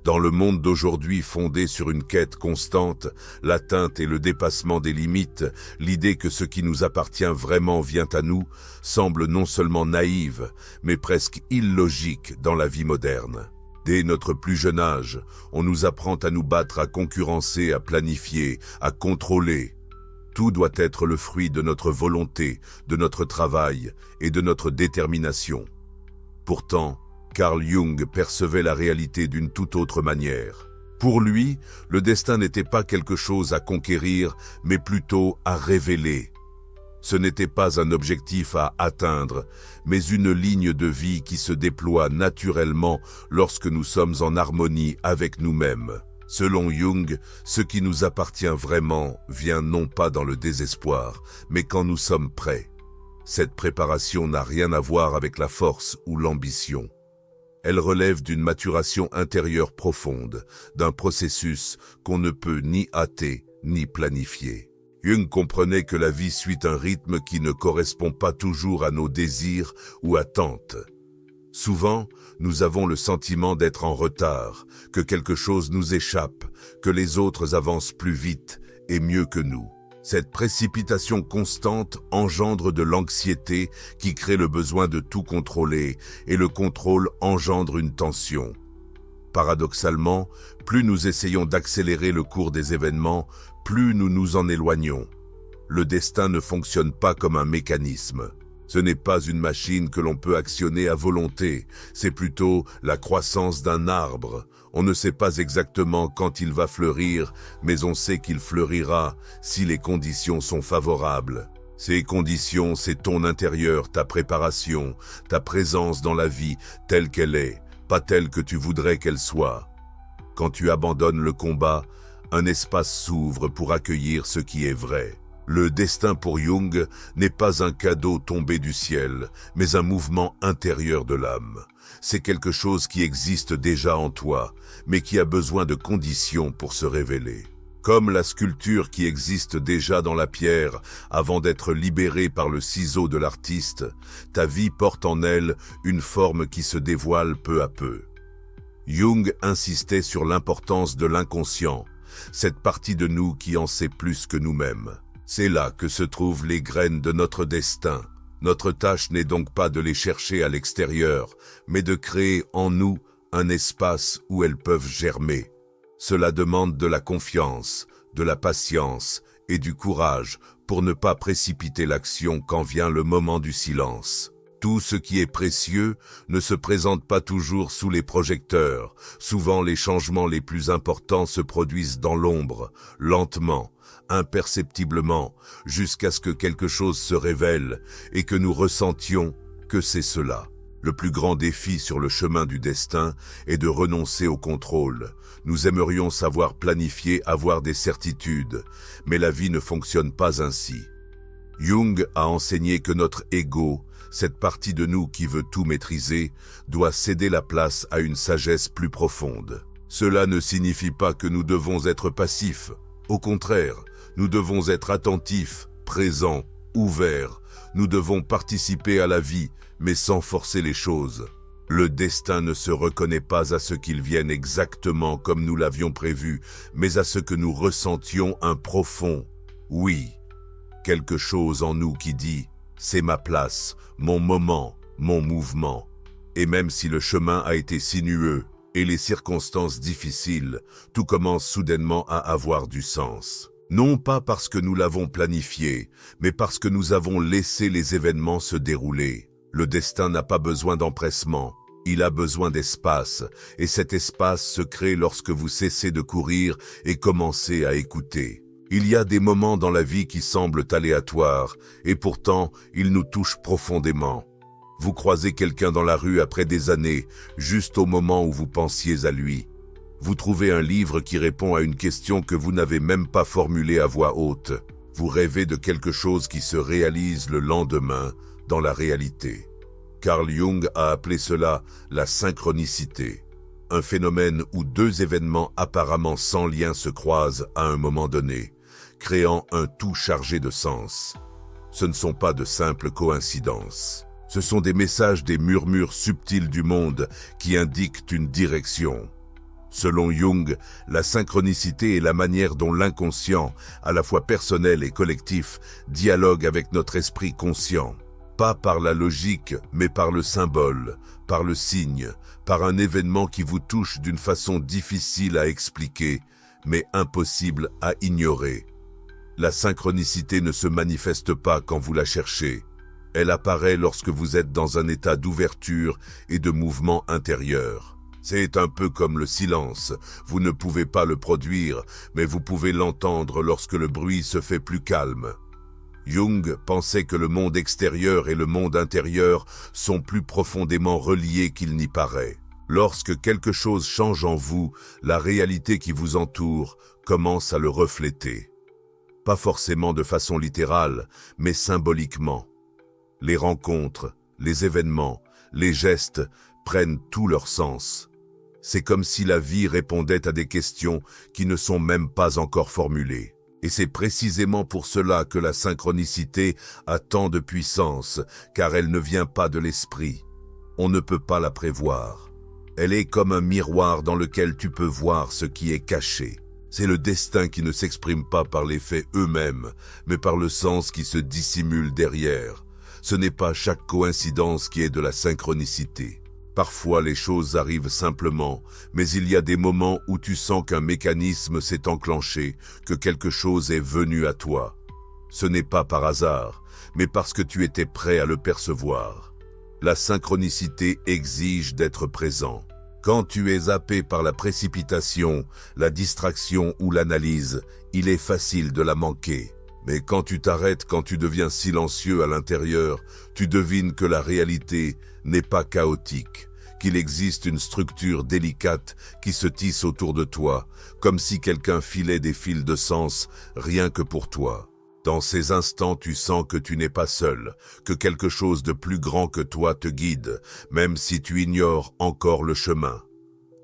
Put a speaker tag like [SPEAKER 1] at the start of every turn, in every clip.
[SPEAKER 1] Dans le monde d'aujourd'hui fondé sur une quête constante, l'atteinte et le dépassement des limites, l'idée que ce qui nous appartient vraiment vient à nous semble non seulement naïve, mais presque illogique dans la vie moderne. Dès notre plus jeune âge, on nous apprend à nous battre, à concurrencer, à planifier, à contrôler. Tout doit être le fruit de notre volonté, de notre travail et de notre détermination. Pourtant, Carl Jung percevait la réalité d'une toute autre manière. Pour lui, le destin n'était pas quelque chose à conquérir, mais plutôt à révéler. Ce n'était pas un objectif à atteindre, mais une ligne de vie qui se déploie naturellement lorsque nous sommes en harmonie avec nous-mêmes. Selon Jung, ce qui nous appartient vraiment vient non pas dans le désespoir, mais quand nous sommes prêts. Cette préparation n'a rien à voir avec la force ou l'ambition. Elle relève d'une maturation intérieure profonde, d'un processus qu'on ne peut ni hâter ni planifier. Jung comprenait que la vie suit un rythme qui ne correspond pas toujours à nos désirs ou attentes. Souvent, nous avons le sentiment d'être en retard, que quelque chose nous échappe, que les autres avancent plus vite et mieux que nous. Cette précipitation constante engendre de l'anxiété qui crée le besoin de tout contrôler, et le contrôle engendre une tension. Paradoxalement, plus nous essayons d'accélérer le cours des événements, plus nous nous en éloignons. Le destin ne fonctionne pas comme un mécanisme. Ce n'est pas une machine que l'on peut actionner à volonté, c'est plutôt la croissance d'un arbre. On ne sait pas exactement quand il va fleurir, mais on sait qu'il fleurira si les conditions sont favorables. Ces conditions, c'est ton intérieur, ta préparation, ta présence dans la vie telle qu'elle est, pas telle que tu voudrais qu'elle soit. Quand tu abandonnes le combat, un espace s'ouvre pour accueillir ce qui est vrai. Le destin pour Jung n'est pas un cadeau tombé du ciel, mais un mouvement intérieur de l'âme. C'est quelque chose qui existe déjà en toi, mais qui a besoin de conditions pour se révéler. Comme la sculpture qui existe déjà dans la pierre avant d'être libérée par le ciseau de l'artiste, ta vie porte en elle une forme qui se dévoile peu à peu. Jung insistait sur l'importance de l'inconscient, cette partie de nous qui en sait plus que nous-mêmes. C'est là que se trouvent les graines de notre destin. Notre tâche n'est donc pas de les chercher à l'extérieur, mais de créer en nous un espace où elles peuvent germer. Cela demande de la confiance, de la patience et du courage pour ne pas précipiter l'action quand vient le moment du silence. Tout ce qui est précieux ne se présente pas toujours sous les projecteurs. Souvent, les changements les plus importants se produisent dans l'ombre, lentement, imperceptiblement, jusqu'à ce que quelque chose se révèle et que nous ressentions que c'est cela. Le plus grand défi sur le chemin du destin est de renoncer au contrôle. Nous aimerions savoir planifier, avoir des certitudes, mais la vie ne fonctionne pas ainsi. Jung a enseigné que notre ego, cette partie de nous qui veut tout maîtriser, doit céder la place à une sagesse plus profonde. Cela ne signifie pas que nous devons être passifs. Au contraire, nous devons être attentifs, présents, ouverts. Nous devons participer à la vie, mais sans forcer les choses. Le destin ne se reconnaît pas à ce qu'il vienne exactement comme nous l'avions prévu, mais à ce que nous ressentions un profond « oui ». Quelque chose en nous qui dit « c'est ma place, mon moment, mon mouvement ». Et même si le chemin a été sinueux et les circonstances difficiles, tout commence soudainement à avoir du sens. Non pas parce que nous l'avons planifié, mais parce que nous avons laissé les événements se dérouler. Le destin n'a pas besoin d'empressement, il a besoin d'espace, et cet espace se crée lorsque vous cessez de courir et commencez à écouter. Il y a des moments dans la vie qui semblent aléatoires, et pourtant, ils nous touchent profondément. Vous croisez quelqu'un dans la rue après des années, juste au moment où vous pensiez à lui. Vous trouvez un livre qui répond à une question que vous n'avez même pas formulée à voix haute. Vous rêvez de quelque chose qui se réalise le lendemain dans la réalité. Carl Jung a appelé cela la synchronicité. Un phénomène où deux événements apparemment sans lien se croisent à un moment donné, créant un tout chargé de sens. Ce ne sont pas de simples coïncidences. Ce sont des messages, des murmures subtils du monde qui indiquent une direction. Selon Jung, la synchronicité est la manière dont l'inconscient, à la fois personnel et collectif, dialogue avec notre esprit conscient. Pas par la logique, mais par le symbole, par le signe, par un événement qui vous touche d'une façon difficile à expliquer, mais impossible à ignorer. La synchronicité ne se manifeste pas quand vous la cherchez. Elle apparaît lorsque vous êtes dans un état d'ouverture et de mouvement intérieur. C'est un peu comme le silence. Vous ne pouvez pas le produire, mais vous pouvez l'entendre lorsque le bruit se fait plus calme. Jung pensait que le monde extérieur et le monde intérieur sont plus profondément reliés qu'il n'y paraît. Lorsque quelque chose change en vous, la réalité qui vous entoure commence à le refléter. Pas forcément de façon littérale, mais symboliquement. Les rencontres, les événements, les gestes prennent tout leur sens. C'est comme si la vie répondait à des questions qui ne sont même pas encore formulées. Et c'est précisément pour cela que la synchronicité a tant de puissance, car elle ne vient pas de l'esprit. On ne peut pas la prévoir. Elle est comme un miroir dans lequel tu peux voir ce qui est caché. C'est le destin qui ne s'exprime pas par les faits eux-mêmes, mais par le sens qui se dissimule derrière. Ce n'est pas chaque coïncidence qui est de la synchronicité. Parfois, les choses arrivent simplement, mais il y a des moments où tu sens qu'un mécanisme s'est enclenché, que quelque chose est venu à toi. Ce n'est pas par hasard, mais parce que tu étais prêt à le percevoir. La synchronicité exige d'être présent. Quand tu es happé par la précipitation, la distraction ou l'analyse, il est facile de la manquer. Mais quand tu t'arrêtes, quand tu deviens silencieux à l'intérieur, tu devines que la réalité n'est pas chaotique, qu'il existe une structure délicate qui se tisse autour de toi, comme si quelqu'un filait des fils de sens rien que pour toi. Dans ces instants, tu sens que tu n'es pas seul, que quelque chose de plus grand que toi te guide, même si tu ignores encore le chemin.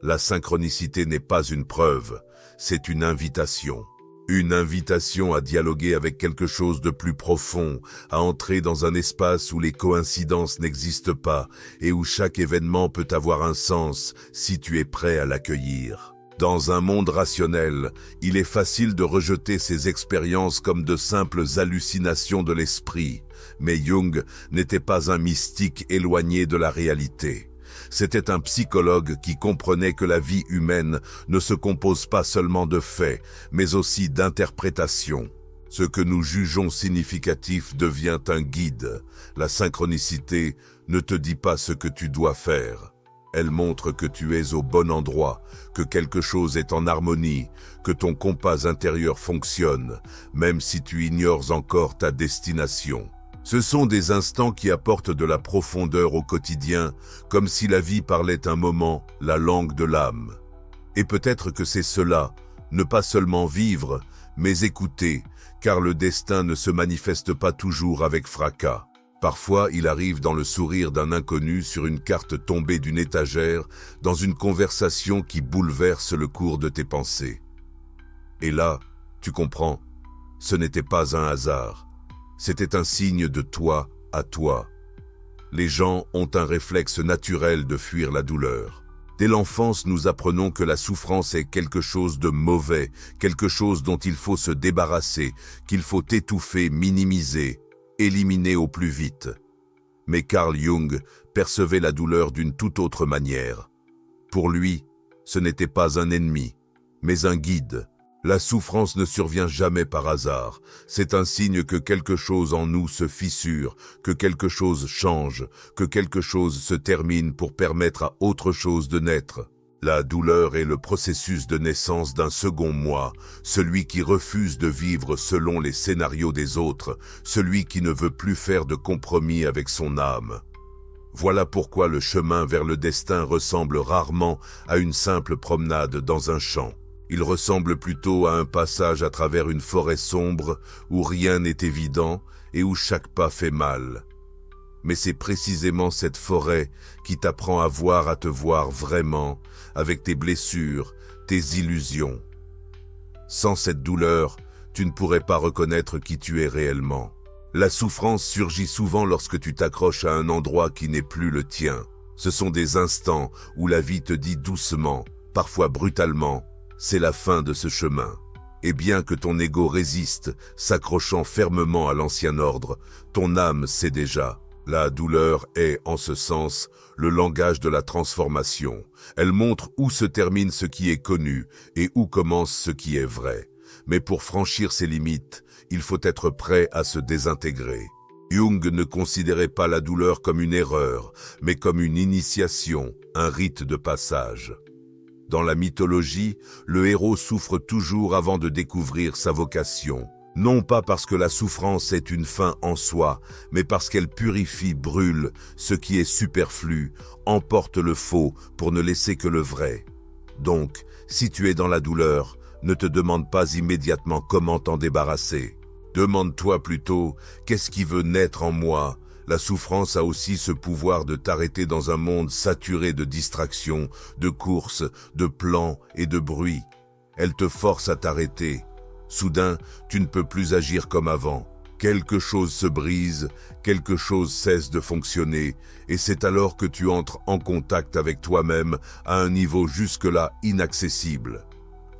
[SPEAKER 1] La synchronicité n'est pas une preuve, c'est une invitation. Une invitation à dialoguer avec quelque chose de plus profond, à entrer dans un espace où les coïncidences n'existent pas et où chaque événement peut avoir un sens si tu es prêt à l'accueillir. Dans un monde rationnel, il est facile de rejeter ces expériences comme de simples hallucinations de l'esprit, mais Jung n'était pas un mystique éloigné de la réalité. C'était un psychologue qui comprenait que la vie humaine ne se compose pas seulement de faits, mais aussi d'interprétations. Ce que nous jugeons significatif devient un guide. La synchronicité ne te dit pas ce que tu dois faire. Elle montre que tu es au bon endroit, que quelque chose est en harmonie, que ton compas intérieur fonctionne, même si tu ignores encore ta destination. Ce sont des instants qui apportent de la profondeur au quotidien, comme si la vie parlait un moment, la langue de l'âme. Et peut-être que c'est cela, ne pas seulement vivre, mais écouter, car le destin ne se manifeste pas toujours avec fracas. Parfois, il arrive dans le sourire d'un inconnu sur une carte tombée d'une étagère, dans une conversation qui bouleverse le cours de tes pensées. Et là, tu comprends, ce n'était pas un hasard. C'était un signe de toi à toi. Les gens ont un réflexe naturel de fuir la douleur. Dès l'enfance, nous apprenons que la souffrance est quelque chose de mauvais, quelque chose dont il faut se débarrasser, qu'il faut étouffer, minimiser, éliminer au plus vite. Mais Carl Jung percevait la douleur d'une toute autre manière. Pour lui, ce n'était pas un ennemi, mais un guide. La souffrance ne survient jamais par hasard. C'est un signe que quelque chose en nous se fissure, que quelque chose change, que quelque chose se termine pour permettre à autre chose de naître. La douleur est le processus de naissance d'un second moi, celui qui refuse de vivre selon les scénarios des autres, celui qui ne veut plus faire de compromis avec son âme. Voilà pourquoi le chemin vers le destin ressemble rarement à une simple promenade dans un champ. Il ressemble plutôt à un passage à travers une forêt sombre où rien n'est évident et où chaque pas fait mal. Mais c'est précisément cette forêt qui t'apprend à te voir vraiment, avec tes blessures, tes illusions. Sans cette douleur, tu ne pourrais pas reconnaître qui tu es réellement. La souffrance surgit souvent lorsque tu t'accroches à un endroit qui n'est plus le tien. Ce sont des instants où la vie te dit doucement parfois brutalement, c'est la fin de ce chemin. Et bien que ton ego résiste, s'accrochant fermement à l'ancien ordre, ton âme sait déjà. La douleur est, en ce sens, le langage de la transformation. Elle montre où se termine ce qui est connu et où commence ce qui est vrai. Mais pour franchir ces limites, il faut être prêt à se désintégrer. Jung ne considérait pas la douleur comme une erreur, mais comme une initiation, un rite de passage. Dans la mythologie, le héros souffre toujours avant de découvrir sa vocation. Non pas parce que la souffrance est une fin en soi, mais parce qu'elle purifie, brûle ce qui est superflu, emporte le faux pour ne laisser que le vrai. Donc, si tu es dans la douleur, ne te demande pas immédiatement comment t'en débarrasser. Demande-toi plutôt, qu'est-ce qui veut naître en moi ? La souffrance a aussi ce pouvoir de t'arrêter dans un monde saturé de distractions, de courses, de plans et de bruit. Elle te force à t'arrêter. Soudain, tu ne peux plus agir comme avant. Quelque chose se brise, quelque chose cesse de fonctionner, et c'est alors que tu entres en contact avec toi-même à un niveau jusque-là inaccessible.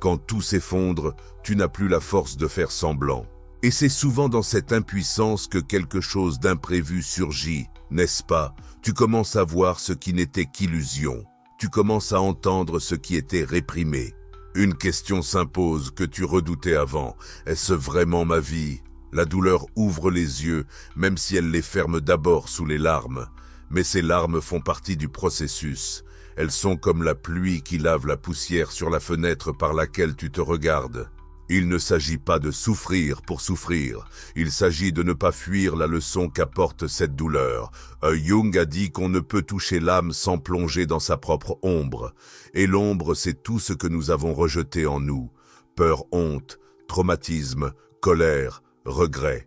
[SPEAKER 1] Quand tout s'effondre, tu n'as plus la force de faire semblant. Et c'est souvent dans cette impuissance que quelque chose d'imprévu surgit, n'est-ce pas? Tu commences à voir ce qui n'était qu'illusion. Tu commences à entendre ce qui était réprimé. Une question s'impose que tu redoutais avant. Est-ce vraiment ma vie? La douleur ouvre les yeux, même si elle les ferme d'abord sous les larmes. Mais ces larmes font partie du processus. Elles sont comme la pluie qui lave la poussière sur la fenêtre par laquelle tu te regardes. Il ne s'agit pas de souffrir pour souffrir, il s'agit de ne pas fuir la leçon qu'apporte cette douleur. Jung a dit qu'on ne peut toucher l'âme sans plonger dans sa propre ombre. Et l'ombre, c'est tout ce que nous avons rejeté en nous. Peur, honte, traumatisme, colère, regret.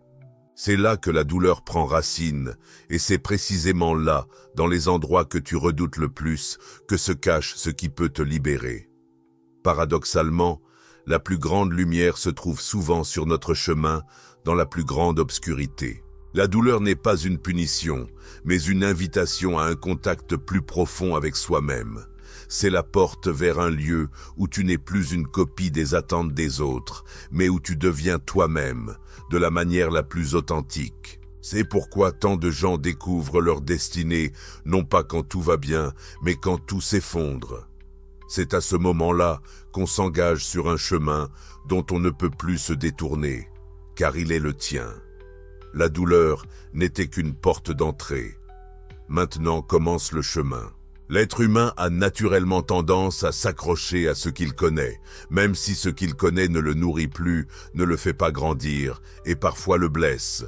[SPEAKER 1] C'est là que la douleur prend racine, et c'est précisément là, dans les endroits que tu redoutes le plus, que se cache ce qui peut te libérer. Paradoxalement, la plus grande lumière se trouve souvent sur notre chemin, dans la plus grande obscurité. La douleur n'est pas une punition, mais une invitation à un contact plus profond avec soi-même. C'est la porte vers un lieu où tu n'es plus une copie des attentes des autres, mais où tu deviens toi-même, de la manière la plus authentique. C'est pourquoi tant de gens découvrent leur destinée, non pas quand tout va bien, mais quand tout s'effondre. C'est à ce moment-là qu'on s'engage sur un chemin dont on ne peut plus se détourner, car il est le tien. La douleur n'était qu'une porte d'entrée. Maintenant commence le chemin. L'être humain a naturellement tendance à s'accrocher à ce qu'il connaît, même si ce qu'il connaît ne le nourrit plus, ne le fait pas grandir, et parfois le blesse.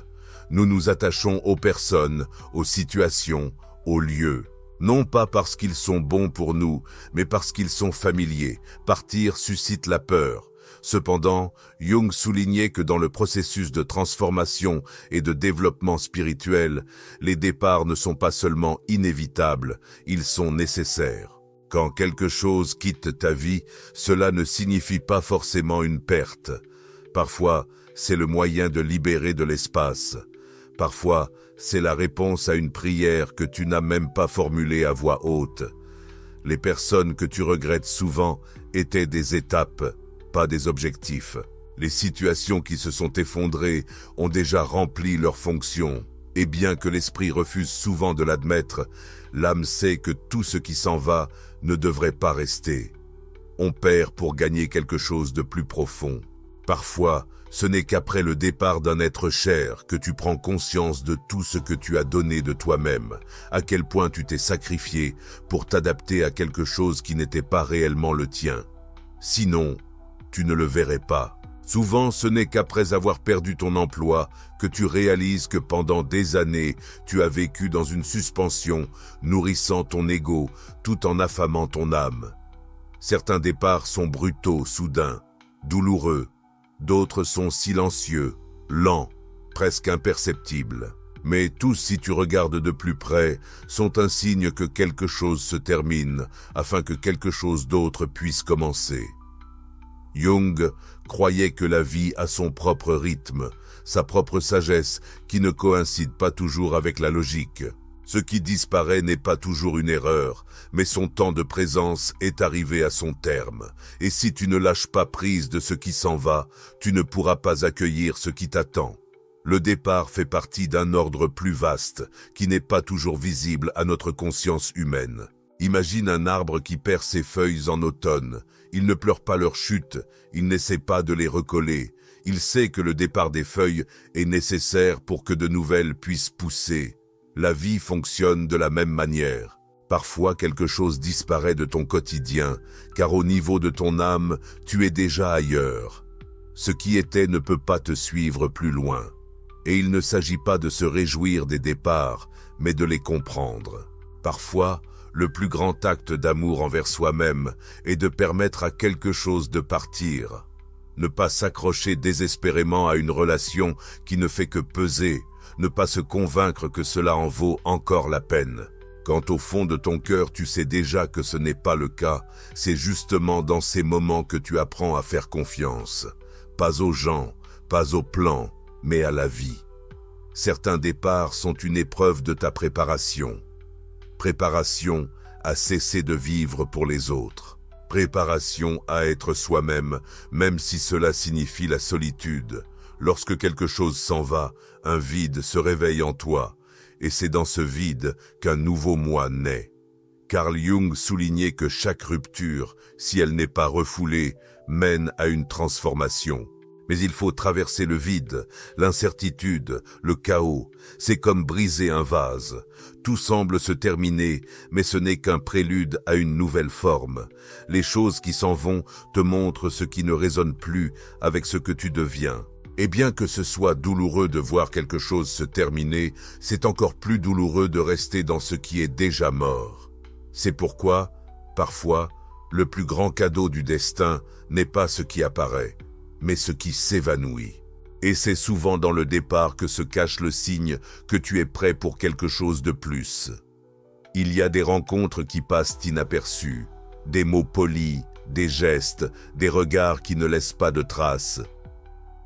[SPEAKER 1] Nous nous attachons aux personnes, aux situations, aux lieux. Non pas parce qu'ils sont bons pour nous, mais parce qu'ils sont familiers. Partir suscite la peur. Cependant, Jung soulignait que dans le processus de transformation et de développement spirituel, les départs ne sont pas seulement inévitables, ils sont nécessaires. Quand quelque chose quitte ta vie, cela ne signifie pas forcément une perte. Parfois, c'est le moyen de libérer de l'espace. Parfois, c'est la réponse à une prière que tu n'as même pas formulée à voix haute. Les personnes que tu regrettes souvent étaient des étapes, pas des objectifs. Les situations qui se sont effondrées ont déjà rempli leur fonction. Et bien que l'esprit refuse souvent de l'admettre, l'âme sait que tout ce qui s'en va ne devrait pas rester. On perd pour gagner quelque chose de plus profond. Parfois, ce n'est qu'après le départ d'un être cher que tu prends conscience de tout ce que tu as donné de toi-même, à quel point tu t'es sacrifié pour t'adapter à quelque chose qui n'était pas réellement le tien. Sinon, tu ne le verrais pas. Souvent, ce n'est qu'après avoir perdu ton emploi que tu réalises que pendant des années, tu as vécu dans une suspension, nourrissant ton ego, tout en affamant ton âme. Certains départs sont brutaux, soudains, douloureux. D'autres sont silencieux, lents, presque imperceptibles. Mais tous, si tu regardes de plus près, sont un signe que quelque chose se termine, afin que quelque chose d'autre puisse commencer. Jung croyait que la vie a son propre rythme, sa propre sagesse qui ne coïncide pas toujours avec la logique. Ce qui disparaît n'est pas toujours une erreur, mais son temps de présence est arrivé à son terme. Et si tu ne lâches pas prise de ce qui s'en va, tu ne pourras pas accueillir ce qui t'attend. Le départ fait partie d'un ordre plus vaste, qui n'est pas toujours visible à notre conscience humaine. Imagine un arbre qui perd ses feuilles en automne. Il ne pleure pas leur chute, il n'essaie pas de les recoller. Il sait que le départ des feuilles est nécessaire pour que de nouvelles puissent pousser. La vie fonctionne de la même manière. Parfois, quelque chose disparaît de ton quotidien, car au niveau de ton âme, tu es déjà ailleurs. Ce qui était ne peut pas te suivre plus loin. Et il ne s'agit pas de se réjouir des départs, mais de les comprendre. Parfois, le plus grand acte d'amour envers soi-même est de permettre à quelque chose de partir. Ne pas s'accrocher désespérément à une relation qui ne fait que peser, ne pas se convaincre que cela en vaut encore la peine. Quand au fond de ton cœur tu sais déjà que ce n'est pas le cas, c'est justement dans ces moments que tu apprends à faire confiance. Pas aux gens, pas aux plans, mais à la vie. Certains départs sont une épreuve de ta préparation. Préparation à cesser de vivre pour les autres. Préparation à être soi-même, même si cela signifie la solitude. Lorsque quelque chose s'en va, un vide se réveille en toi, et c'est dans ce vide qu'un nouveau moi naît. Carl Jung soulignait que chaque rupture, si elle n'est pas refoulée, mène à une transformation. Mais il faut traverser le vide, l'incertitude, le chaos. C'est comme briser un vase. Tout semble se terminer, mais ce n'est qu'un prélude à une nouvelle forme. Les choses qui s'en vont te montrent ce qui ne résonne plus avec ce que tu deviens. Et bien que ce soit douloureux de voir quelque chose se terminer, c'est encore plus douloureux de rester dans ce qui est déjà mort. C'est pourquoi, parfois, le plus grand cadeau du destin n'est pas ce qui apparaît, mais ce qui s'évanouit. Et c'est souvent dans le départ que se cache le signe que tu es prêt pour quelque chose de plus. Il y a des rencontres qui passent inaperçues, des mots polis, des gestes, des regards qui ne laissent pas de traces.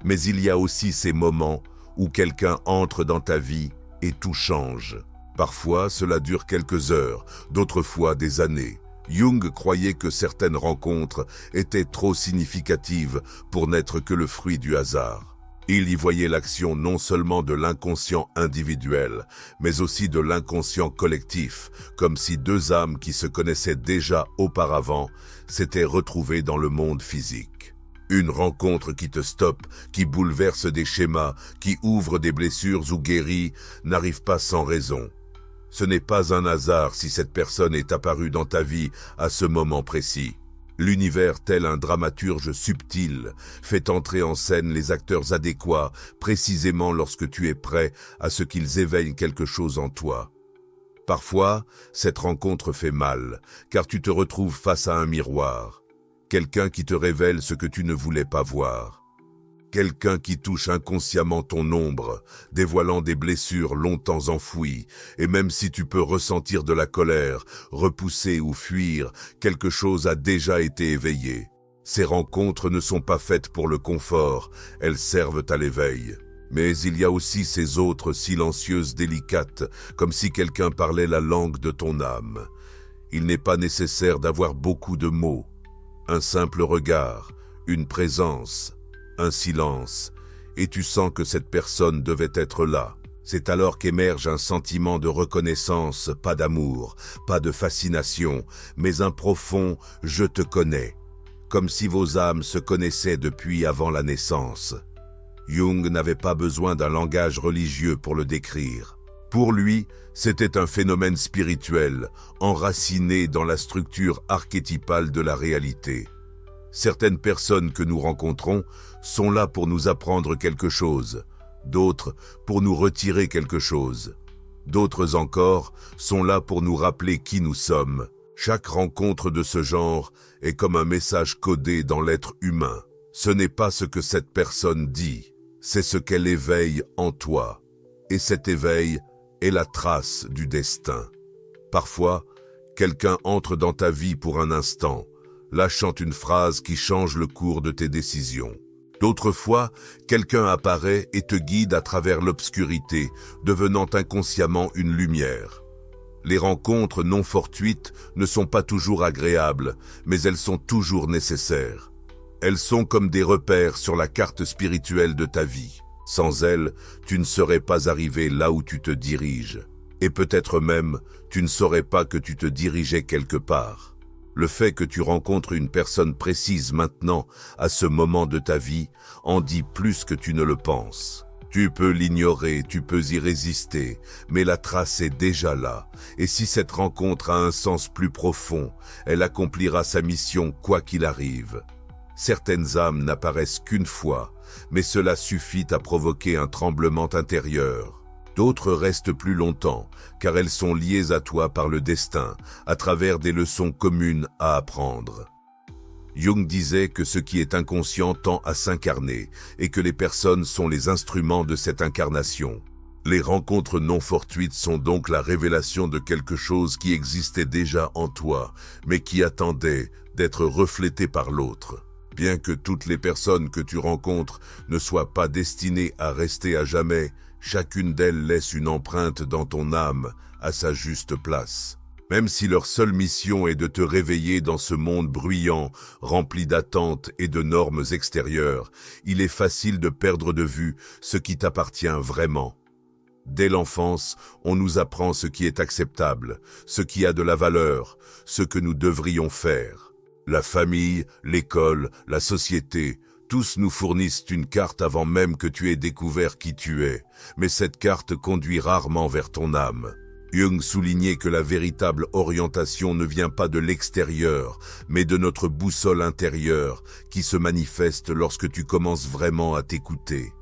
[SPEAKER 1] Mais il y a aussi ces moments où quelqu'un entre dans ta vie et tout change. Parfois, cela dure quelques heures, d'autres fois des années. Jung croyait que certaines rencontres étaient trop significatives pour n'être que le fruit du hasard. Il y voyait l'action non seulement de l'inconscient individuel, mais aussi de l'inconscient collectif, comme si deux âmes qui se connaissaient déjà auparavant s'étaient retrouvées dans le monde physique. Une rencontre qui te stoppe, qui bouleverse des schémas, qui ouvre des blessures ou guérit, n'arrive pas sans raison. Ce n'est pas un hasard si cette personne est apparue dans ta vie à ce moment précis. L'univers, tel un dramaturge subtil, fait entrer en scène les acteurs adéquats, précisément lorsque tu es prêt à ce qu'ils éveillent quelque chose en toi. Parfois, cette rencontre fait mal, car tu te retrouves face à un miroir. Quelqu'un qui te révèle ce que tu ne voulais pas voir. Quelqu'un qui touche inconsciemment ton ombre, dévoilant des blessures longtemps enfouies, et même si tu peux ressentir de la colère, repousser ou fuir, quelque chose a déjà été éveillé. Ces rencontres ne sont pas faites pour le confort, elles servent à l'éveil. Mais il y a aussi ces autres silencieuses délicates, comme si quelqu'un parlait la langue de ton âme. Il n'est pas nécessaire d'avoir beaucoup de mots. Un simple regard, une présence, un silence, et tu sens que cette personne devait être là. C'est alors qu'émerge un sentiment de reconnaissance, pas d'amour, pas de fascination, mais un profond « je te connais », comme si vos âmes se connaissaient depuis avant la naissance. Jung n'avait pas besoin d'un langage religieux pour le décrire. Pour lui, c'était un phénomène spirituel, enraciné dans la structure archétypale de la réalité. Certaines personnes que nous rencontrons sont là pour nous apprendre quelque chose, d'autres pour nous retirer quelque chose. D'autres encore sont là pour nous rappeler qui nous sommes. Chaque rencontre de ce genre est comme un message codé dans l'être humain. Ce n'est pas ce que cette personne dit, c'est ce qu'elle éveille en toi. Et cet éveil est la trace du destin. Parfois, quelqu'un entre dans ta vie pour un instant, lâchant une phrase qui change le cours de tes décisions. D'autres fois, quelqu'un apparaît et te guide à travers l'obscurité, devenant inconsciemment une lumière. Les rencontres non fortuites ne sont pas toujours agréables, mais elles sont toujours nécessaires. Elles sont comme des repères sur la carte spirituelle de ta vie. Sans elles, tu ne serais pas arrivé là où tu te diriges. Et peut-être même, tu ne saurais pas que tu te dirigeais quelque part. Le fait que tu rencontres une personne précise maintenant, à ce moment de ta vie, en dit plus que tu ne le penses. Tu peux l'ignorer, tu peux y résister, mais la trace est déjà là. Et si cette rencontre a un sens plus profond, elle accomplira sa mission quoi qu'il arrive. Certaines âmes n'apparaissent qu'une fois, mais cela suffit à provoquer un tremblement intérieur. D'autres restent plus longtemps, car elles sont liées à toi par le destin, à travers des leçons communes à apprendre. Jung disait que ce qui est inconscient tend à s'incarner et que les personnes sont les instruments de cette incarnation. Les rencontres non fortuites sont donc la révélation de quelque chose qui existait déjà en toi, mais qui attendait d'être reflété par l'autre. Bien que toutes les personnes que tu rencontres ne soient pas destinées à rester à jamais, chacune d'elles laisse une empreinte dans ton âme à sa juste place. Même si leur seule mission est de te réveiller dans ce monde bruyant, rempli d'attentes et de normes extérieures, il est facile de perdre de vue ce qui t'appartient vraiment. Dès l'enfance, on nous apprend ce qui est acceptable, ce qui a de la valeur, ce que nous devrions faire. La famille, l'école, la société, tous nous fournissent une carte avant même que tu aies découvert qui tu es, mais cette carte conduit rarement vers ton âme. Jung soulignait que la véritable orientation ne vient pas de l'extérieur, mais de notre boussole intérieure qui se manifeste lorsque tu commences vraiment à t'écouter.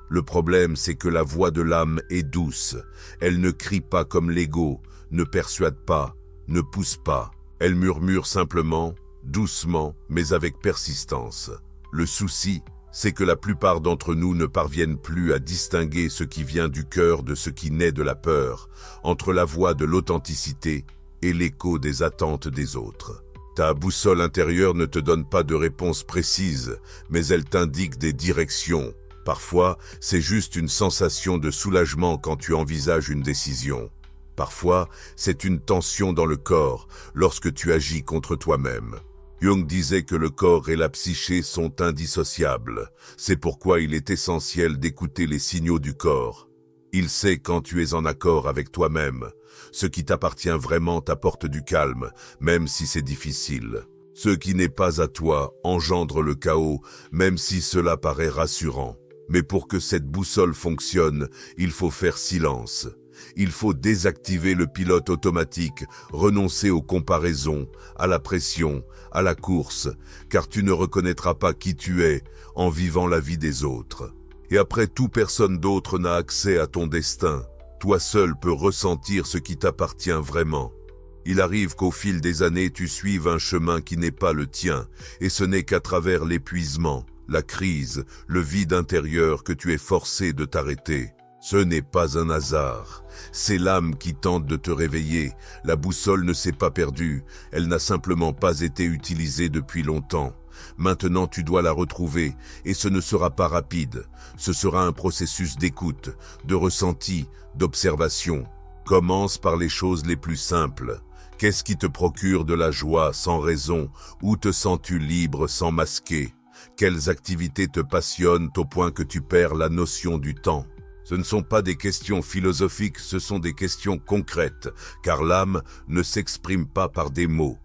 [SPEAKER 1] Le problème, c'est que la voix de l'âme est douce. Elle ne crie pas comme l'ego, ne persuade pas, ne pousse pas. Elle murmure simplement, doucement, mais avec persistance. Le souci, c'est que la plupart d'entre nous ne parviennent plus à distinguer ce qui vient du cœur de ce qui naît de la peur, entre la voix de l'authenticité et l'écho des attentes des autres. Ta boussole intérieure ne te donne pas de réponse précise, mais elle t'indique des directions. Parfois, c'est juste une sensation de soulagement quand tu envisages une décision. Parfois, c'est une tension dans le corps lorsque tu agis contre toi-même. Jung disait que le corps et la psyché sont indissociables. C'est pourquoi il est essentiel d'écouter les signaux du corps. Il sait quand tu es en accord avec toi-même. Ce qui t'appartient vraiment t'apporte du calme, même si c'est difficile. Ce qui n'est pas à toi engendre le chaos, même si cela paraît rassurant. Mais pour que cette boussole fonctionne, il faut faire silence. Il faut désactiver le pilote automatique, renoncer aux comparaisons, à la pression, à la course, car tu ne reconnaîtras pas qui tu es en vivant la vie des autres. Et après tout, personne d'autre n'a accès à ton destin. Toi seul peux ressentir ce qui t'appartient vraiment. Il arrive qu'au fil des années, tu suives un chemin qui n'est pas le tien, et ce n'est qu'à travers l'épuisement, la crise, le vide intérieur que tu es forcé de t'arrêter. Ce n'est pas un hasard. C'est l'âme qui tente de te réveiller. La boussole ne s'est pas perdue. Elle n'a simplement pas été utilisée depuis longtemps. Maintenant, tu dois la retrouver, et ce ne sera pas rapide. Ce sera un processus d'écoute, de ressenti, d'observation. Commence par les choses les plus simples. Qu'est-ce qui te procure de la joie sans raison? Où te sens-tu libre sans masquer? Quelles activités te passionnent au point que tu perds la notion du temps? Ce ne sont pas des questions philosophiques, ce sont des questions concrètes, car l'âme ne s'exprime pas par des mots.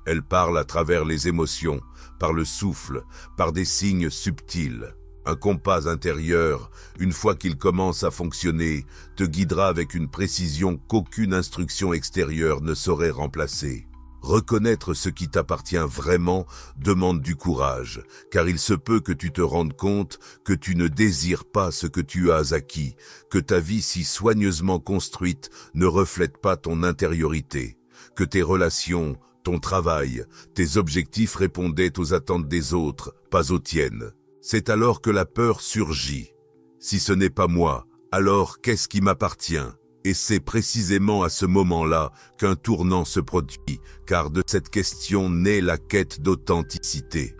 [SPEAKER 1] Elle parle à travers les émotions, par le souffle, par des signes subtils. Un compas intérieur, une fois qu'il commence à fonctionner, te guidera avec une précision qu'aucune instruction extérieure ne saurait remplacer. Reconnaître ce qui t'appartient vraiment demande du courage, car il se peut que tu te rendes compte que tu ne désires pas ce que tu as acquis, que ta vie si soigneusement construite ne reflète pas ton intériorité, que tes relations, ton travail, tes objectifs répondaient aux attentes des autres, pas aux tiennes. C'est alors que la peur surgit. Si ce n'est pas moi, alors qu'est-ce qui m'appartient ? Et c'est précisément à ce moment-là qu'un tournant se produit, car de cette question naît la quête d'authenticité.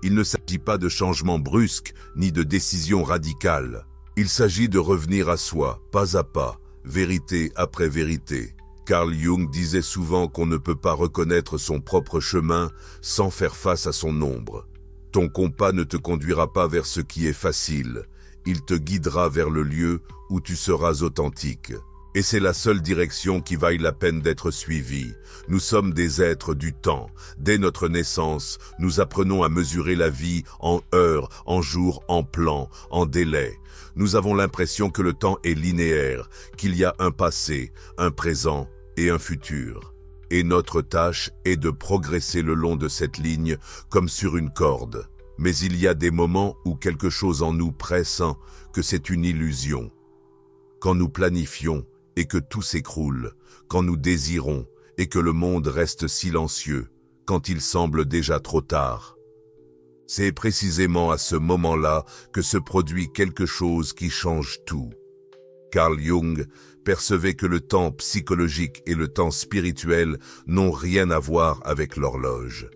[SPEAKER 1] Il ne s'agit pas de changements brusques, ni de décisions radicales. Il s'agit de revenir à soi, pas à pas, vérité après vérité. Carl Jung disait souvent qu'on ne peut pas reconnaître son propre chemin sans faire face à son ombre. Ton compas ne te conduira pas vers ce qui est facile, il te guidera vers le lieu où tu seras authentique. Et c'est la seule direction qui vaille la peine d'être suivie. Nous sommes des êtres du temps. Dès notre naissance, nous apprenons à mesurer la vie en heures, en jours, en plans, en délais. Nous avons l'impression que le temps est linéaire, qu'il y a un passé, un présent et un futur. Et notre tâche est de progresser le long de cette ligne comme sur une corde. Mais il y a des moments où quelque chose en nous pressent que c'est une illusion. Quand nous planifions et que tout s'écroule, quand nous désirons et que le monde reste silencieux, quand il semble déjà trop tard. C'est précisément à ce moment-là que se produit quelque chose qui change tout. Carl Jung percevait que le temps psychologique et le temps spirituel n'ont rien à voir avec l'horloge.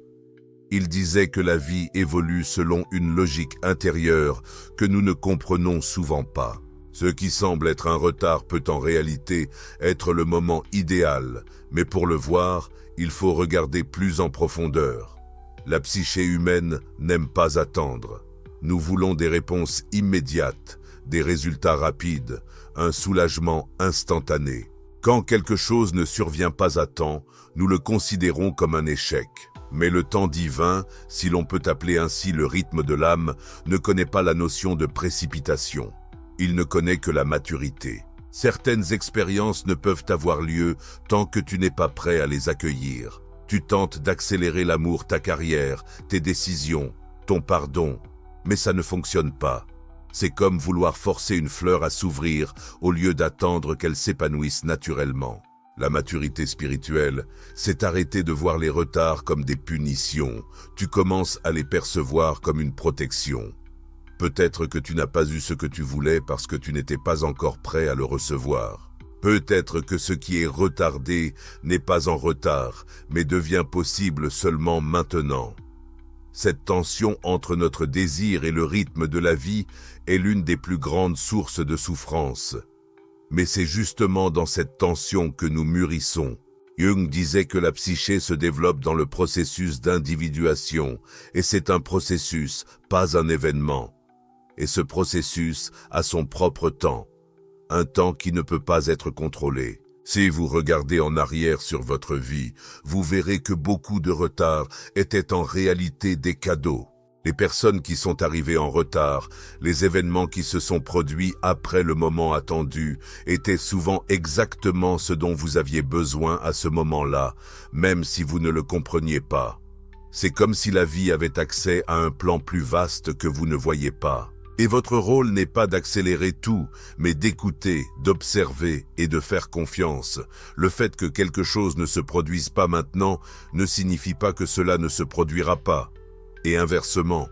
[SPEAKER 1] Il disait que la vie évolue selon une logique intérieure que nous ne comprenons souvent pas. Ce qui semble être un retard peut en réalité être le moment idéal, mais pour le voir, il faut regarder plus en profondeur. La psyché humaine n'aime pas attendre. Nous voulons des réponses immédiates, des résultats rapides, un soulagement instantané. Quand quelque chose ne survient pas à temps, nous le considérons comme un échec. Mais le temps divin, si l'on peut appeler ainsi le rythme de l'âme, ne connaît pas la notion de précipitation. Il ne connaît que la maturité. Certaines expériences ne peuvent avoir lieu tant que tu n'es pas prêt à les accueillir. Tu tentes d'accélérer l'amour, ta carrière, tes décisions, ton pardon, mais ça ne fonctionne pas. C'est comme vouloir forcer une fleur à s'ouvrir au lieu d'attendre qu'elle s'épanouisse naturellement. La maturité spirituelle, c'est arrêter de voir les retards comme des punitions. Tu commences à les percevoir comme une protection. Peut-être que tu n'as pas eu ce que tu voulais parce que tu n'étais pas encore prêt à le recevoir. Peut-être que ce qui est retardé n'est pas en retard, mais devient possible seulement maintenant. Cette tension entre notre désir et le rythme de la vie est l'une des plus grandes sources de souffrance. Mais c'est justement dans cette tension que nous mûrissons. Jung disait que la psyché se développe dans le processus d'individuation, et c'est un processus, pas un événement. Et ce processus a son propre temps, un temps qui ne peut pas être contrôlé. Si vous regardez en arrière sur votre vie, vous verrez que beaucoup de retards étaient en réalité des cadeaux. Les personnes qui sont arrivées en retard, les événements qui se sont produits après le moment attendu, étaient souvent exactement ce dont vous aviez besoin à ce moment-là, même si vous ne le compreniez pas. C'est comme si la vie avait accès à un plan plus vaste que vous ne voyez pas. Et votre rôle n'est pas d'accélérer tout, mais d'écouter, d'observer et de faire confiance. Le fait que quelque chose ne se produise pas maintenant ne signifie pas que cela ne se produira pas. Et inversement,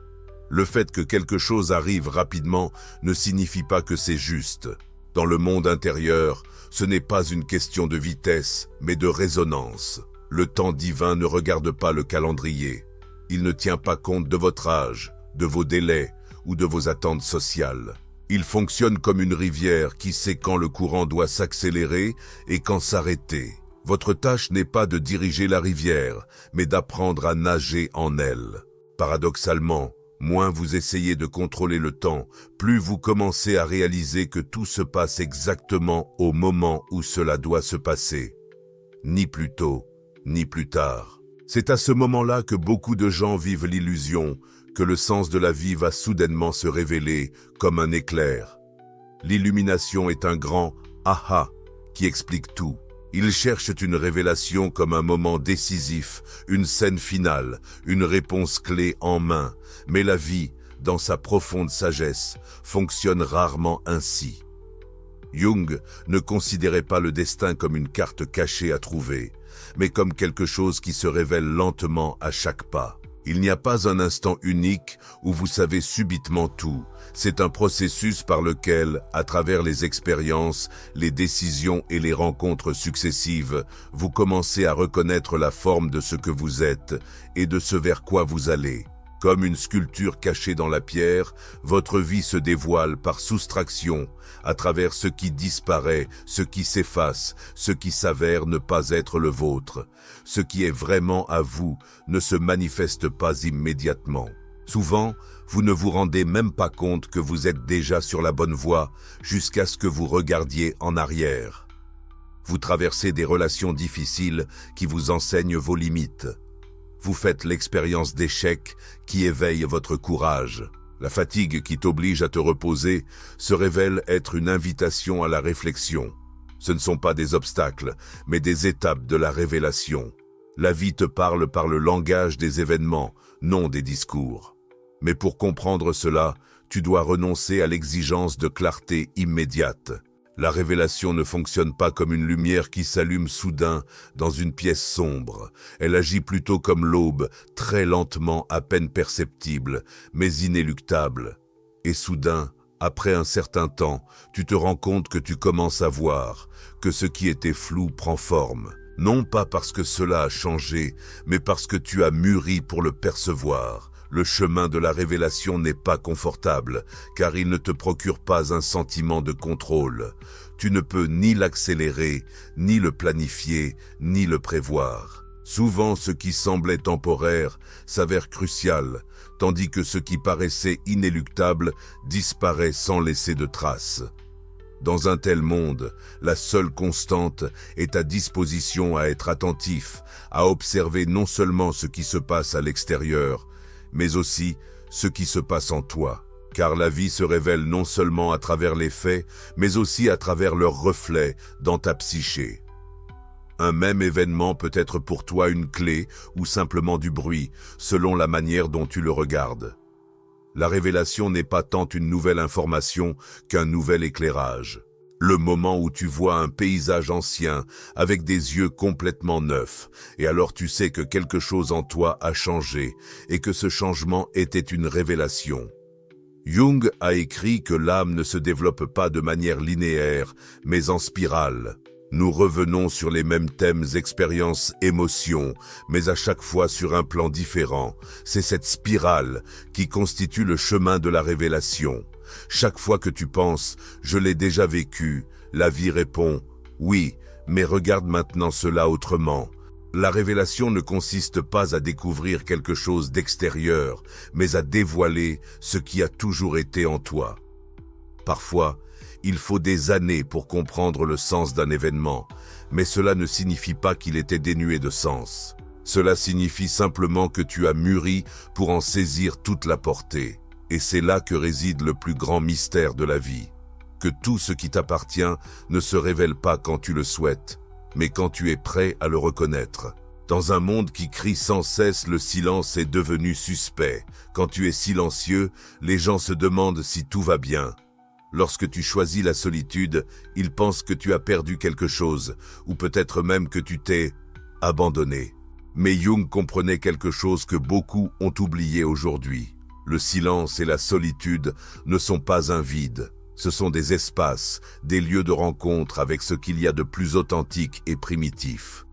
[SPEAKER 1] le fait que quelque chose arrive rapidement ne signifie pas que c'est juste. Dans le monde intérieur, ce n'est pas une question de vitesse, mais de résonance. Le temps divin ne regarde pas le calendrier. Il ne tient pas compte de votre âge, de vos délais, ou de vos attentes sociales. Il fonctionne comme une rivière qui sait quand le courant doit s'accélérer et quand s'arrêter. Votre tâche n'est pas de diriger la rivière, mais d'apprendre à nager en elle. Paradoxalement, moins vous essayez de contrôler le temps, plus vous commencez à réaliser que tout se passe exactement au moment où cela doit se passer. Ni plus tôt, ni plus tard. C'est à ce moment-là que beaucoup de gens vivent l'illusion que le sens de la vie va soudainement se révéler comme un éclair. L'illumination est un grand « aha » qui explique tout. Ils cherchent une révélation comme un moment décisif, une scène finale, une réponse clé en main. Mais la vie, dans sa profonde sagesse, fonctionne rarement ainsi. Jung ne considérait pas le destin comme une carte cachée à trouver, mais comme quelque chose qui se révèle lentement à chaque pas. Il n'y a pas un instant unique où vous savez subitement tout. C'est un processus par lequel, à travers les expériences, les décisions et les rencontres successives, vous commencez à reconnaître la forme de ce que vous êtes et de ce vers quoi vous allez. Comme une sculpture cachée dans la pierre, votre vie se dévoile par soustraction, à travers ce qui disparaît, ce qui s'efface, ce qui s'avère ne pas être le vôtre. Ce qui est vraiment à vous ne se manifeste pas immédiatement. Souvent, vous ne vous rendez même pas compte que vous êtes déjà sur la bonne voie jusqu'à ce que vous regardiez en arrière. Vous traversez des relations difficiles qui vous enseignent vos limites. Vous faites l'expérience d'échec qui éveille votre courage. La fatigue qui t'oblige à te reposer se révèle être une invitation à la réflexion. Ce ne sont pas des obstacles, mais des étapes de la révélation. La vie te parle par le langage des événements, non des discours. Mais pour comprendre cela, tu dois renoncer à l'exigence de clarté immédiate. La révélation ne fonctionne pas comme une lumière qui s'allume soudain dans une pièce sombre. Elle agit plutôt comme l'aube, très lentement, à peine perceptible, mais inéluctable. Et soudain, après un certain temps, tu te rends compte que tu commences à voir, que ce qui était flou prend forme. Non pas parce que cela a changé, mais parce que tu as mûri pour le percevoir. Le chemin de la révélation n'est pas confortable, car il ne te procure pas un sentiment de contrôle. Tu ne peux ni l'accélérer, ni le planifier, ni le prévoir. Souvent, ce qui semblait temporaire s'avère crucial, tandis que ce qui paraissait inéluctable disparaît sans laisser de traces. Dans un tel monde, la seule constante est ta disposition à être attentif, à observer non seulement ce qui se passe à l'extérieur, mais aussi ce qui se passe en toi. Car la vie se révèle non seulement à travers les faits, mais aussi à travers leurs reflets dans ta psyché. Un même événement peut être pour toi une clé ou simplement du bruit, selon la manière dont tu le regardes. La révélation n'est pas tant une nouvelle information qu'un nouvel éclairage. Le moment où tu vois un paysage ancien avec des yeux complètement neufs, et alors tu sais que quelque chose en toi a changé et que ce changement était une révélation. Jung a écrit que l'âme ne se développe pas de manière linéaire, mais en spirale. Nous revenons sur les mêmes thèmes, expériences, émotions, mais à chaque fois sur un plan différent. C'est cette spirale qui constitue le chemin de la révélation. Chaque fois que tu penses « je l'ai déjà vécu », la vie répond « oui, mais regarde maintenant cela autrement ». La révélation ne consiste pas à découvrir quelque chose d'extérieur, mais à dévoiler ce qui a toujours été en toi. Parfois, il faut des années pour comprendre le sens d'un événement, mais cela ne signifie pas qu'il était dénué de sens. Cela signifie simplement que tu as mûri pour en saisir toute la portée. Et c'est là que réside le plus grand mystère de la vie. Que tout ce qui t'appartient ne se révèle pas quand tu le souhaites, mais quand tu es prêt à le reconnaître. Dans un monde qui crie sans cesse, le silence est devenu suspect. Quand tu es silencieux, les gens se demandent si tout va bien. Lorsque tu choisis la solitude, ils pensent que tu as perdu quelque chose, ou peut-être même que tu t'es abandonné. Mais Jung comprenait quelque chose que beaucoup ont oublié aujourd'hui. Le silence et la solitude ne sont pas un vide. Ce sont des espaces, des lieux de rencontre avec ce qu'il y a de plus authentique et primitif.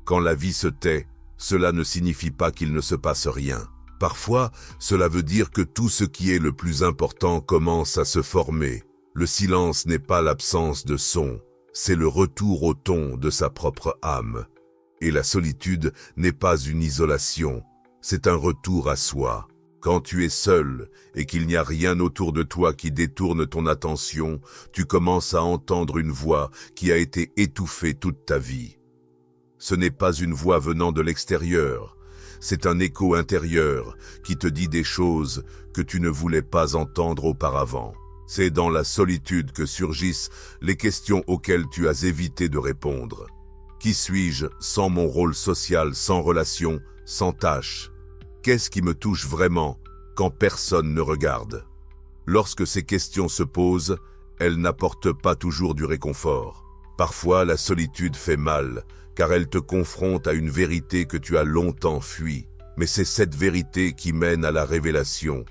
[SPEAKER 1] Quand la vie se tait, cela ne signifie pas qu'il ne se passe rien. Parfois, cela veut dire que tout ce qui est le plus important commence à se former. Le silence n'est pas l'absence de son, c'est le retour au ton de sa propre âme. Et la solitude n'est pas une isolation, c'est un retour à soi. Quand tu es seul et qu'il n'y a rien autour de toi qui détourne ton attention, tu commences à entendre une voix qui a été étouffée toute ta vie. Ce n'est pas une voix venant de l'extérieur, c'est un écho intérieur qui te dit des choses que tu ne voulais pas entendre auparavant. C'est dans la solitude que surgissent les questions auxquelles tu as évité de répondre. Qui suis-je sans mon rôle social, sans relation, sans tâche ? Qu'est-ce qui me touche vraiment quand personne ne regarde ? Lorsque ces questions se posent, elles n'apportent pas toujours du réconfort. Parfois, la solitude fait mal, car elle te confronte à une vérité que tu as longtemps fuie. Mais c'est cette vérité qui mène à la révélation.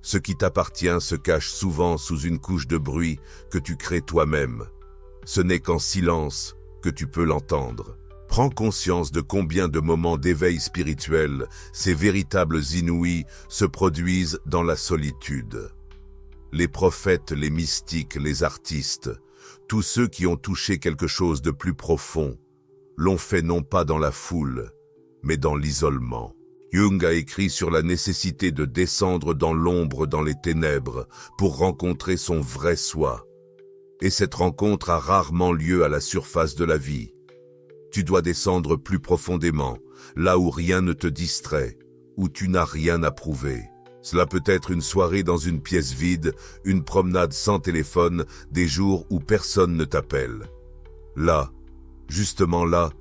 [SPEAKER 1] Ce qui t'appartient se cache souvent sous une couche de bruit que tu crées toi-même. Ce n'est qu'en silence que tu peux l'entendre. Prends conscience de combien de moments d'éveil spirituel, ces véritables inouïs, se produisent dans la solitude. Les prophètes, les mystiques, les artistes, tous ceux qui ont touché quelque chose de plus profond, l'ont fait non pas dans la foule, mais dans l'isolement. Jung a écrit sur la nécessité de descendre dans l'ombre, dans les ténèbres, pour rencontrer son vrai soi. Et cette rencontre a rarement lieu à la surface de la vie. Tu dois descendre plus profondément, là où rien ne te distrait, où tu n'as rien à prouver. Cela peut être une soirée dans une pièce vide, une promenade sans téléphone, des jours où personne ne t'appelle. Là, justement là,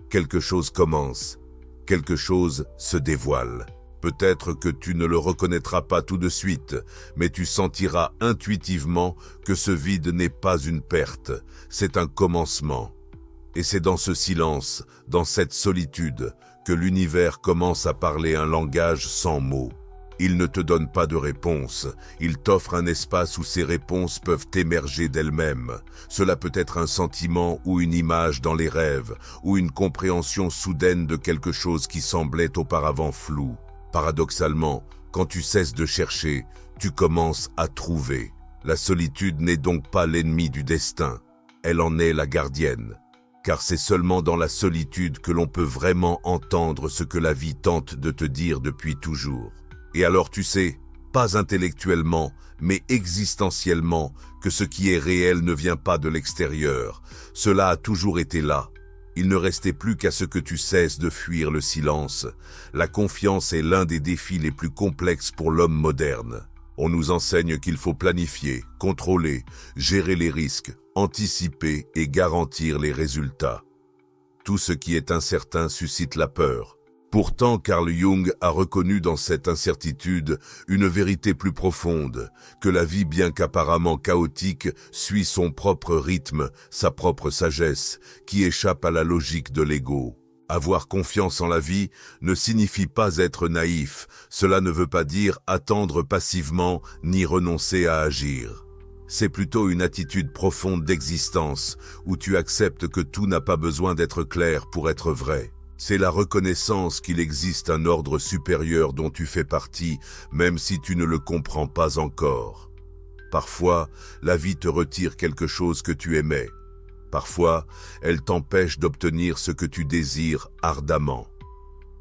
[SPEAKER 1] quelque chose commence, quelque chose se dévoile. Peut-être que tu ne le reconnaîtras pas tout de suite, mais tu sentiras intuitivement que ce vide n'est pas une perte, c'est un commencement. Et c'est dans ce silence, dans cette solitude, que l'univers commence à parler un langage sans mots. Il ne te donne pas de réponse, il t'offre un espace où ces réponses peuvent émerger d'elles-mêmes. Cela peut être un sentiment ou une image dans les rêves, ou une compréhension soudaine de quelque chose qui semblait auparavant flou. Paradoxalement, quand tu cesses de chercher, tu commences à trouver. La solitude n'est donc pas l'ennemi du destin, elle en est la gardienne. Car c'est seulement dans la solitude que l'on peut vraiment entendre ce que la vie tente de te dire depuis toujours. Et alors tu sais, pas intellectuellement, mais existentiellement, que ce qui est réel ne vient pas de l'extérieur. Cela a toujours été là. Il ne restait plus qu'à ce que tu cesses de fuir le silence. La confiance est l'un des défis les plus complexes pour l'homme moderne. On nous enseigne qu'il faut planifier, contrôler, gérer les risques, anticiper et garantir les résultats. Tout ce qui est incertain suscite la peur. Pourtant, Carl Jung a reconnu dans cette incertitude une vérité plus profonde, que la vie, bien qu'apparemment chaotique, suit son propre rythme, sa propre sagesse, qui échappe à la logique de l'ego. Avoir confiance en la vie ne signifie pas être naïf, cela ne veut pas dire attendre passivement ni renoncer à agir. C'est plutôt une attitude profonde d'existence, où tu acceptes que tout n'a pas besoin d'être clair pour être vrai. C'est la reconnaissance qu'il existe un ordre supérieur dont tu fais partie, même si tu ne le comprends pas encore. Parfois, la vie te retire quelque chose que tu aimais. Parfois, elle t'empêche d'obtenir ce que tu désires ardemment.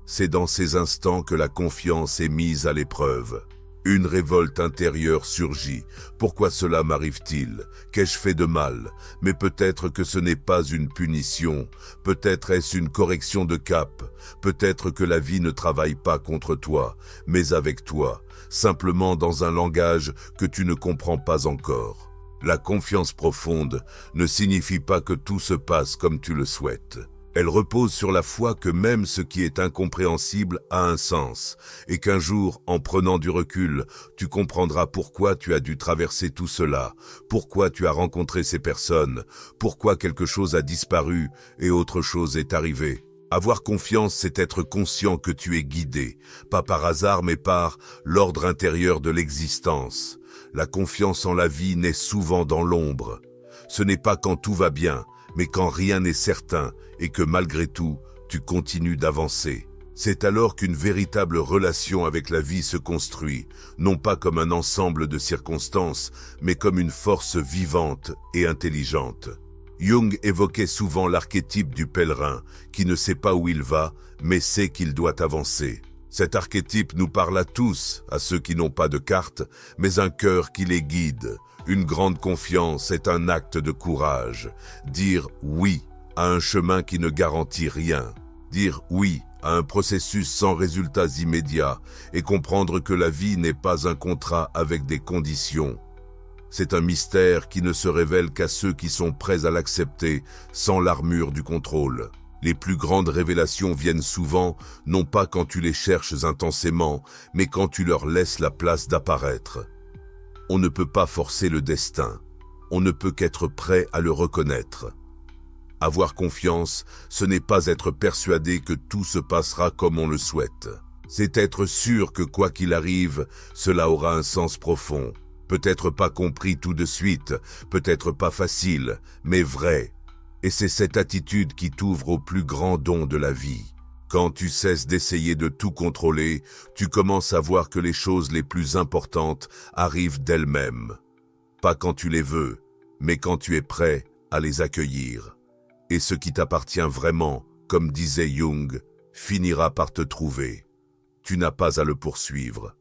[SPEAKER 1] C'est dans ces instants que la confiance est mise à l'épreuve. Une révolte intérieure surgit. Pourquoi cela m'arrive-t-il? Qu'ai-je fait de mal? Mais peut-être que ce n'est pas une punition. Peut-être est-ce une correction de cap. Peut-être que la vie ne travaille pas contre toi, mais avec toi, simplement dans un langage que tu ne comprends pas encore. La confiance profonde ne signifie pas que tout se passe comme tu le souhaites. Elle repose sur la foi que même ce qui est incompréhensible a un sens, et qu'un jour, en prenant du recul, tu comprendras pourquoi tu as dû traverser tout cela, pourquoi tu as rencontré ces personnes, pourquoi quelque chose a disparu et autre chose est arrivé. Avoir confiance, c'est être conscient que tu es guidé, pas par hasard mais par l'ordre intérieur de l'existence. La confiance en la vie naît souvent dans l'ombre. Ce n'est pas quand tout va bien, mais quand rien n'est certain et que malgré tout, tu continues d'avancer. C'est alors qu'une véritable relation avec la vie se construit, non pas comme un ensemble de circonstances, mais comme une force vivante et intelligente. Jung évoquait souvent l'archétype du pèlerin, qui ne sait pas où il va, mais sait qu'il doit avancer. Cet archétype nous parle à tous, à ceux qui n'ont pas de carte, mais un cœur qui les guide. Une grande confiance est un acte de courage. Dire oui à un chemin qui ne garantit rien. Dire oui à un processus sans résultats immédiats et comprendre que la vie n'est pas un contrat avec des conditions. C'est un mystère qui ne se révèle qu'à ceux qui sont prêts à l'accepter sans l'armure du contrôle. Les plus grandes révélations viennent souvent, non pas quand tu les cherches intensément, mais quand tu leur laisses la place d'apparaître. On ne peut pas forcer le destin. On ne peut qu'être prêt à le reconnaître. Avoir confiance, ce n'est pas être persuadé que tout se passera comme on le souhaite. C'est être sûr que quoi qu'il arrive, cela aura un sens profond. Peut-être pas compris tout de suite, peut-être pas facile, mais vrai. Et c'est cette attitude qui t'ouvre au plus grand don de la vie. Quand tu cesses d'essayer de tout contrôler, tu commences à voir que les choses les plus importantes arrivent d'elles-mêmes. Pas quand tu les veux, mais quand tu es prêt à les accueillir. Et ce qui t'appartient vraiment, comme disait Jung, finira par te trouver. Tu n'as pas à le poursuivre.